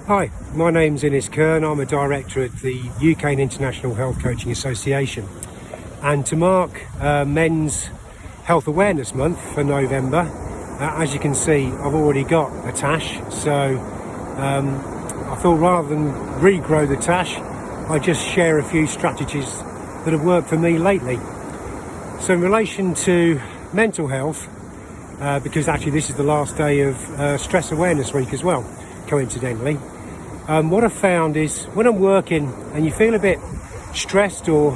Hi, my name's Kerr and I'm a director at the UK and International Health Coaching Association. And to mark Men's Health Awareness Month for November, as you can see, I've already got a tash. So I thought rather than regrow the tash, I just share a few strategies that have worked for me lately. So in relation to mental health, because actually this is the last day of Stress Awareness Week as well, coincidentally, what I've found is when I'm working and you feel a bit stressed or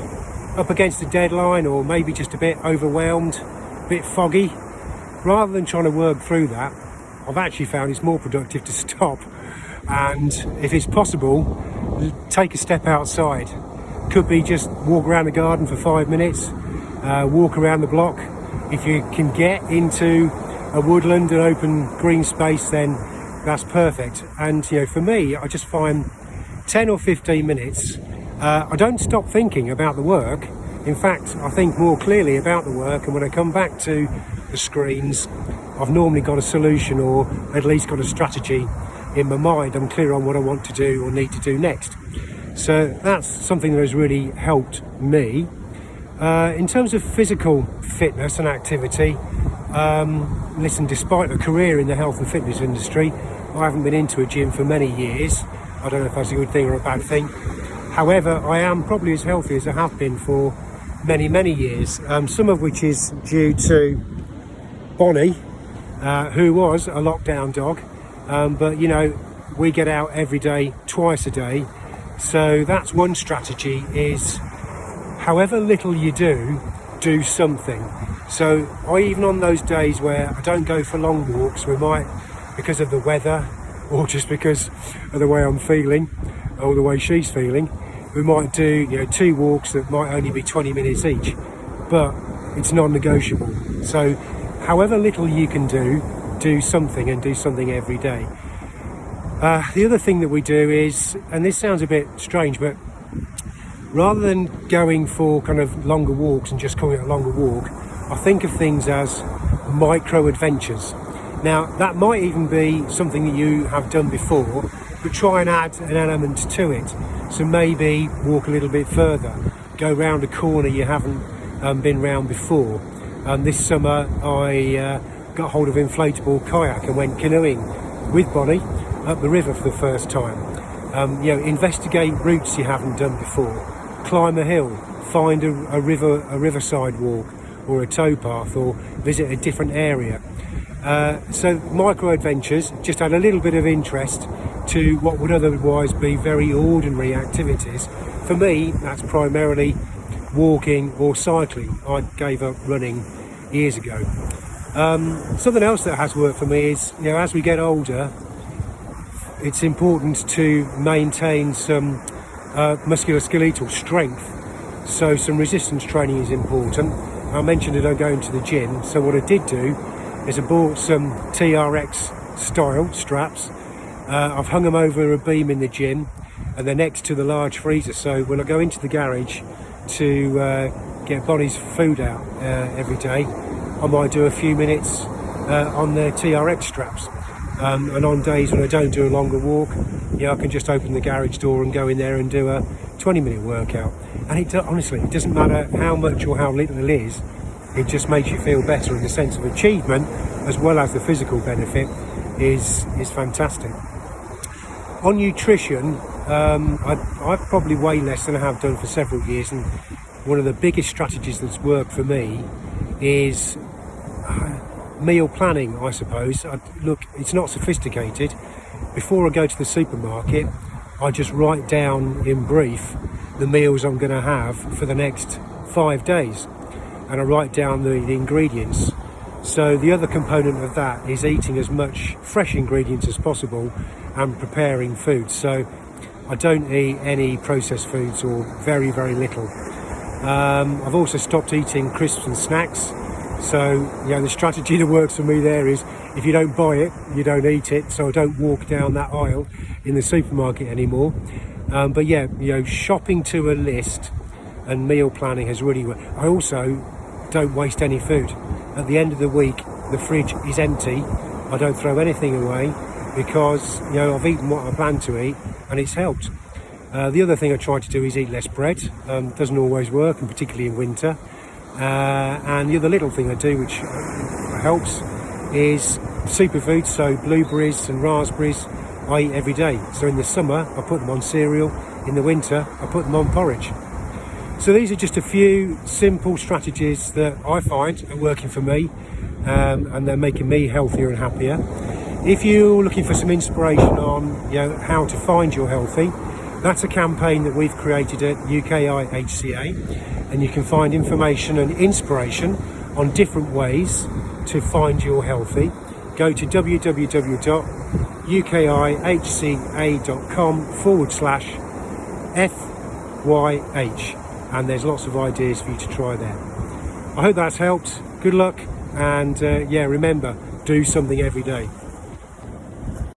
up against a deadline or maybe just a bit overwhelmed, a bit foggy, rather than trying to work through that, I've actually found it's more productive to stop and, if it's possible, take a step outside. Could be just walk around the garden for 5 minutes, walk around the block. If you can get into a woodland, an open green space, then that's perfect. And for me, I just find 10 or 15 minutes, I don't stop thinking about the work. In fact, I think more clearly about the work, and when I come back to the screens, I've normally got a solution or at least got a strategy in my mind. I'm clear on what I want to do or need to do next. So that's something that has really helped me. In terms of physical fitness and activity, listen, despite a career in the health and fitness industry, I haven't been into a gym for many years. I don't know if that's a good thing or a bad thing. However, I am probably as healthy as I have been for many, many years, some of which is due to Bonnie, who was a lockdown dog. But we get out every day, twice a day. So that's one strategy, is however little you do something. So even on those days where I don't go for long walks, we might, because of the weather or just because of the way I'm feeling or the way she's feeling, we might do 2 walks that might only be 20 minutes each, but it's non-negotiable. So however little you can do something, and do something every day. The other thing that we do is, and this sounds a bit strange, but rather than going for kind of longer walks and just calling it a longer walk, I think of things as micro adventures. Now, that might even be something that you have done before, but try and add an element to it. So maybe walk a little bit further, go round a corner you haven't been round before. This summer I got hold of an inflatable kayak and went canoeing with Bonnie up the river for the first time. Investigate routes you haven't done before, climb a hill, find a riverside walk or a towpath, or visit a different area. So micro adventures just add a little bit of interest to what would otherwise be very ordinary activities. For me, that's primarily walking or cycling. I gave up running years ago. Something else that has worked for me is, as we get older, it's important to maintain some musculoskeletal strength. So some resistance training is important. I mentioned that I'm going to the gym, so what I did do is I bought some TRX style straps. I've hung them over a beam in the gym, and they're next to the large freezer. So when I go into the garage to get Bonnie's food out every day, I might do a few minutes on the TRX straps. And on days when I don't do a longer walk, I can just open the garage door and go in there and do a 20-minute workout. And honestly, it doesn't matter how much or how little it is, it just makes you feel better, and the sense of achievement, as well as the physical benefit, is fantastic. On nutrition, I probably weigh less than I have done for several years, and one of the biggest strategies that's worked for me is meal planning, I suppose. Look, it's not sophisticated. Before I go to the supermarket, I just write down in brief the meals I'm going to have for the next 5 days, and I write down the ingredients. So the other component of that is eating as much fresh ingredients as possible and preparing food. So I don't eat any processed foods, or very, very little. I've also stopped eating crisps and snacks. So the strategy that works for me there is, if you don't buy it, you don't eat it. So I don't walk down that aisle in the supermarket anymore. But shopping to a list and meal planning has really worked. I also don't waste any food. At the end of the week, the fridge is empty. I don't throw anything away. because I've eaten what I plan to eat and it's helped. The other thing I try to do is eat less bread. Doesn't always work, and particularly in winter. And the other little thing I do which helps is superfoods, so blueberries and raspberries I eat every day. So in the summer I put them on cereal, in the winter I put them on porridge. So these are just a few simple strategies that I find are working for me, and they're making me healthier and happier. If you're looking for some inspiration on how to find your healthy, that's a campaign that we've created at UKIHCA, and you can find information and inspiration on different ways to find your healthy. Go to www.ukih.com/FYH, and there's lots of ideas for you to try there. I hope that's helped. Good luck, and remember, do something every day.